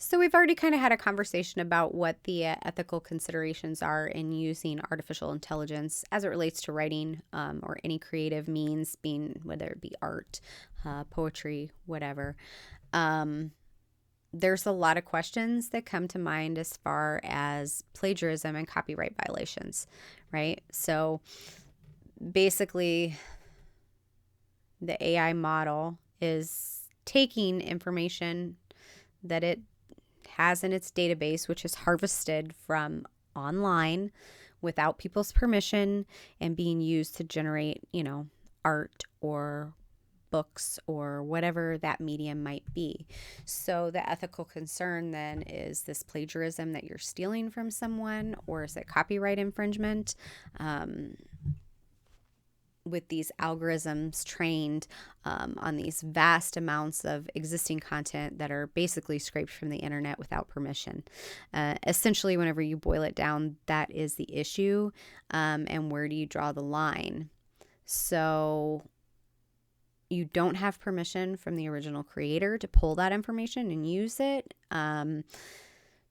So we've already kind of had a conversation about what the ethical considerations are in using artificial intelligence as it relates to writing or any creative means, being whether it be art, poetry, whatever. Um, there's a lot of questions that come to mind as far as plagiarism and copyright violations, right? So basically, the AI model is taking information that it has in its database, which is harvested from online without people's permission and being used to generate, art or books or whatever that medium might be. So the ethical concern then is this plagiarism that you're stealing from someone, or is it copyright infringement? With these algorithms trained on these vast amounts of existing content that are basically scraped from the internet without permission. Essentially, whenever you boil it down, that is the issue. And where do you draw the line? So you don't have permission from the original creator to pull that information and use it.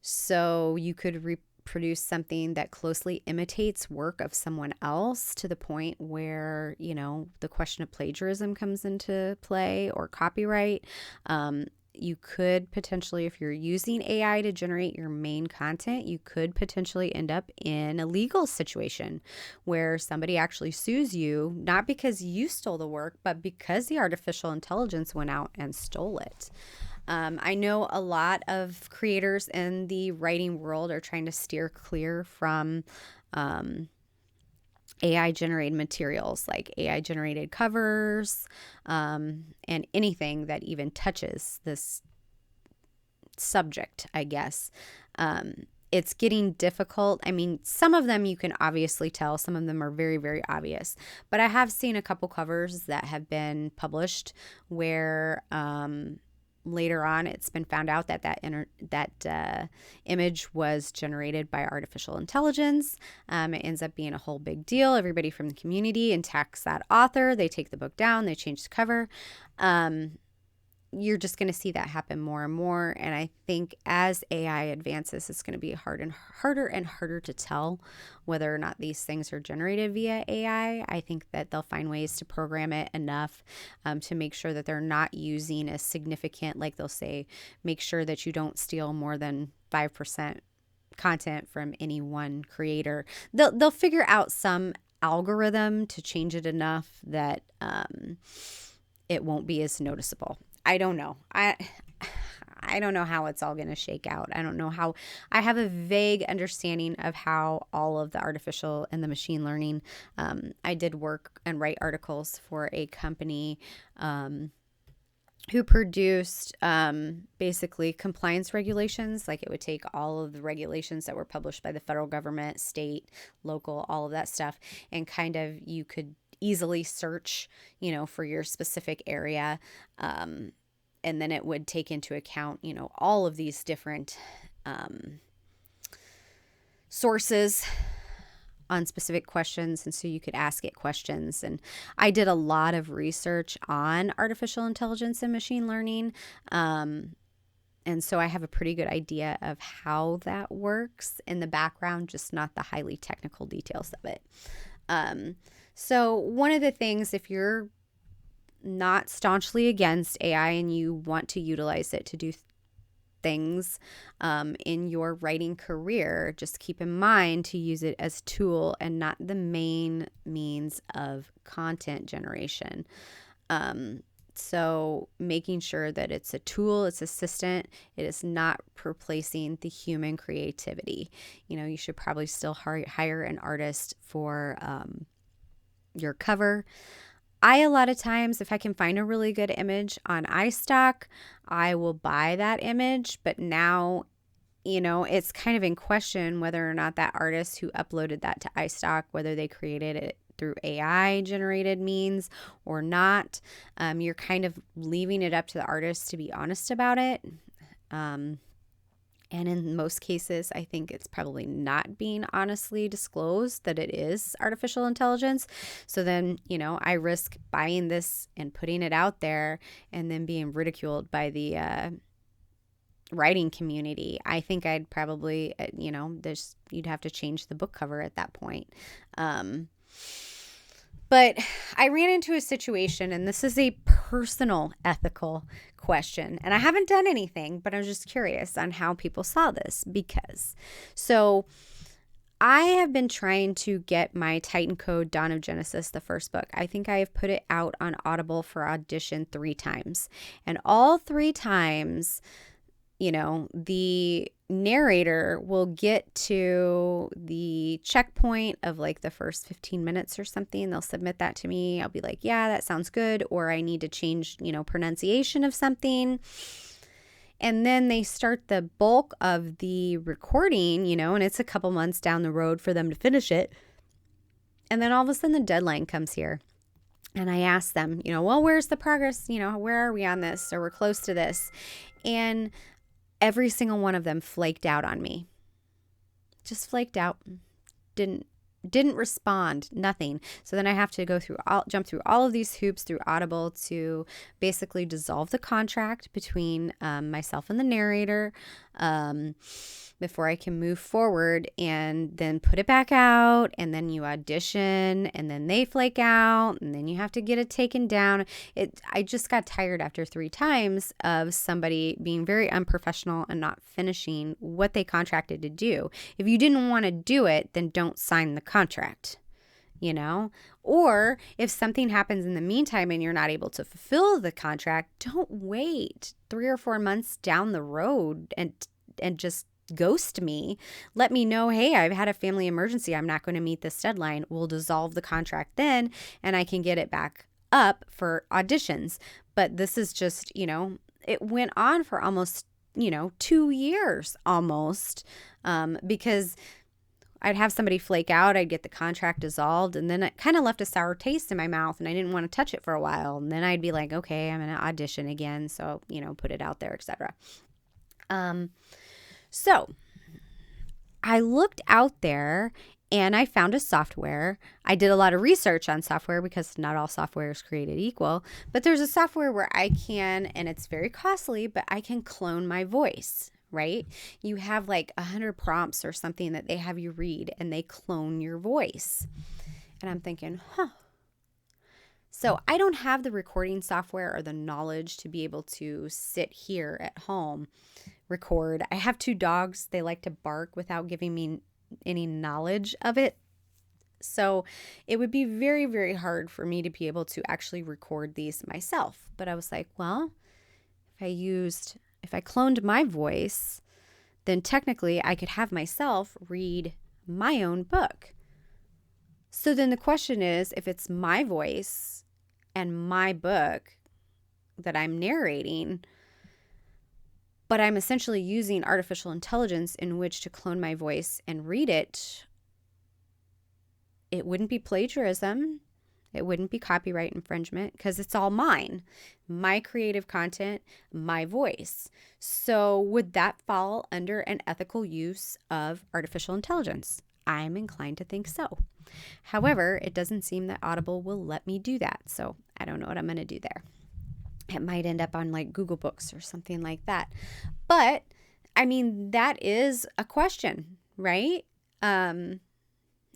So you could produce something that closely imitates work of someone else to the point where, the question of plagiarism comes into play, or copyright. You could potentially, if you're using AI to generate your main content, you could potentially end up in a legal situation where somebody actually sues you, not because you stole the work, but because the artificial intelligence went out and stole it. I know a lot of creators in the writing world are trying to steer clear from AI generated materials, like AI generated covers, and anything that even touches this subject, I guess. It's getting difficult. I mean, some of them you can obviously tell, some of them are very, very obvious. But I have seen a couple covers that have been published where later on it's been found out that image was generated by artificial intelligence. It ends up being a whole big deal. Everybody from the community attacks that author. They take the book down. They change the cover. You're just going to see that happen more and more. And I think as AI advances, it's going to be harder and harder to tell whether or not these things are generated via AI. I think that they'll find ways to program it enough to make sure that they're not using a significant, like they'll say, make sure that you don't steal more than 5% content from any one creator. They'll figure out some algorithm to change it enough that it won't be as noticeable. I don't know. I don't know how it's all going to shake out. I don't know how. I have a vague understanding of how all of the artificial and the machine learning. I did work and write articles for a company who produced basically compliance regulations. Like, it would take all of the regulations that were published by the federal government, state, local, all of that stuff, and kind of you could easily search, for your specific area. And then it would take into account, all of these different sources on specific questions. And so you could ask it questions. And I did a lot of research on artificial intelligence and machine learning. And so I have a pretty good idea of how that works in the background, just not the highly technical details of it. So one of the things, if you're not staunchly against AI and you want to utilize it to do things in your writing career, just keep in mind to use it as a tool and not the main means of content generation. So making sure that it's a tool, it's assistant, it is not replacing the human creativity. You should probably still hire an artist for your cover. A lot of times, if I can find a really good image on iStock, I will buy that image. But now, it's kind of in question whether or not that artist who uploaded that to iStock, whether they created it through AI generated means or not. You're kind of leaving it up to the artist to be honest about it. And in most cases, I think it's probably not being honestly disclosed that it is artificial intelligence. So then, I risk buying this and putting it out there and then being ridiculed by the writing community. I think I'd probably, you'd have to change the book cover at that point. But I ran into a situation, and this is a personal ethical question, and I haven't done anything, but I was just curious on how people saw this so I have been trying to get my Titan Code Dawn of Genesis, the first book. I think I have put it out on Audible for audition 3 times, and all 3 times, the narrator will get to the checkpoint of like the first 15 minutes or something. They'll submit that to me. I'll be like, yeah, that sounds good. Or I need to change, pronunciation of something. And then they start the bulk of the recording, and it's a couple months down the road for them to finish it. And then all of a sudden the deadline comes here. And I ask them, well, where's the progress? Where are we on this? Or we're close to this. And every single one of them flaked out on me. Just flaked out. Didn't respond, nothing. So then I have to jump through all of these hoops through Audible to basically dissolve the contract between myself and the narrator before I can move forward, and then put it back out, and then you audition, and then they flake out, and then you have to get it taken down. I just got tired after 3 times of somebody being very unprofessional and not finishing what they contracted to do. If you didn't want to do it, then don't sign the contract, Or if something happens in the meantime and you're not able to fulfill the contract, don't wait 3 or 4 months down the road and just ghost me. Let me know, hey, I've had a family emergency. I'm not going to meet this deadline. We'll dissolve the contract then, and I can get it back up for auditions. But this is just, it went on for almost, 2 years almost, because I'd have somebody flake out, I'd get the contract dissolved, and then it kind of left a sour taste in my mouth, and I didn't want to touch it for a while. And then I'd be like, okay, I'm going to audition again. So, put it out there, etc. So I looked out there and I found a software. I did a lot of research on software because not all software is created equal, but there's a software where I can, and it's very costly, but I can clone my voice, right? You have like 100 prompts or something that they have you read, and they clone your voice. And I'm thinking, So I don't have the recording software or the knowledge to be able to sit here at home, record. I have 2 dogs. They like to bark without giving me any knowledge of it. So it would be very, very hard for me to be able to actually record these myself. But I was like, well, if I cloned my voice, then technically I could have myself read my own book. So then the question is, if it's my voice and my book that I'm narrating, but I'm essentially using artificial intelligence in which to clone my voice and read it, it wouldn't be plagiarism. It wouldn't be copyright infringement because it's all mine, my creative content, my voice. So would that fall under an ethical use of artificial intelligence? I'm inclined to think so. However, it doesn't seem that Audible will let me do that. So I don't know what I'm going to do there. It might end up on like Google Books or something like that. But I mean, that is a question, right?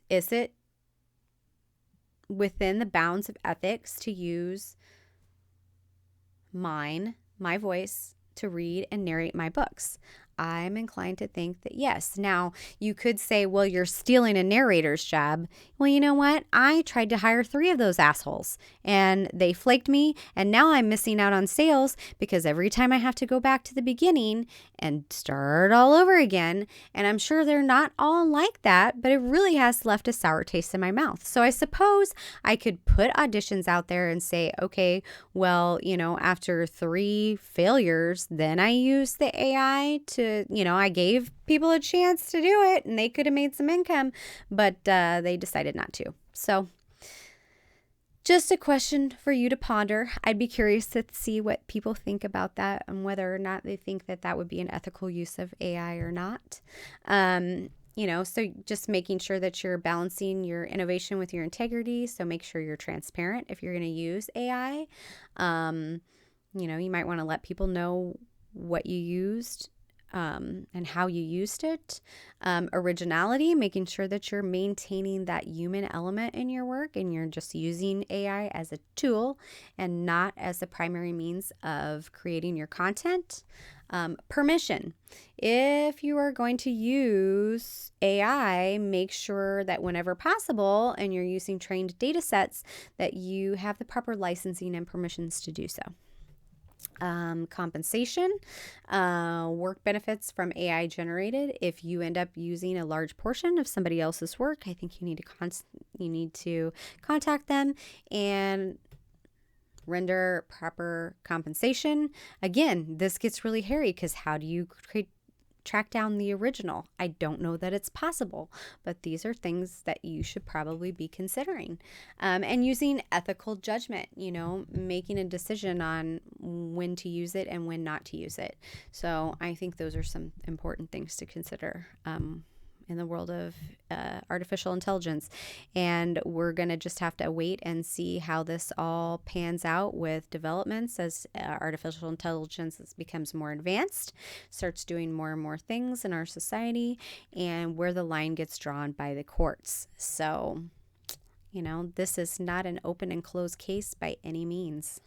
Is it within the bounds of ethics to use my voice to read and narrate my books? I'm inclined to think that yes. Now, you could say, well, you're stealing a narrator's job. Well, you know what? I tried to hire 3 of those assholes and they flaked me. And now I'm missing out on sales because every time I have to go back to the beginning and start all over again. And I'm sure they're not all like that, but it really has left a sour taste in my mouth. So I suppose I could put auditions out there and say, okay, well, after 3 failures, then I use the AI to, I gave people a chance to do it and they could have made some income, but they decided not to. So just a question for you to ponder. I'd be curious to see what people think about that and whether or not they think that that would be an ethical use of AI or not. So just making sure that you're balancing your innovation with your integrity. So make sure you're transparent if you're going to use AI. You might want to let people know what you used and how you used it. Originality, making sure that you're maintaining that human element in your work and you're just using AI as a tool and not as the primary means of creating your content. Permission. If you are going to use AI, make sure that whenever possible and you're using trained data sets, that you have the proper licensing and permissions to do so. Compensation, work benefits from AI generated. If you end up using a large portion of somebody else's work, I think you need to contact them and render proper compensation. Again, this gets really hairy because how do you track down the original? I don't know that it's possible, but these are things that you should probably be considering. And using ethical judgment, making a decision on when to use it and when not to use it. So I think those are some important things to consider in the world of artificial intelligence. And we're going to just have to wait and see how this all pans out with developments as artificial intelligence becomes more advanced, starts doing more and more things in our society, and where the line gets drawn by the courts. So, this is not an open and closed case by any means.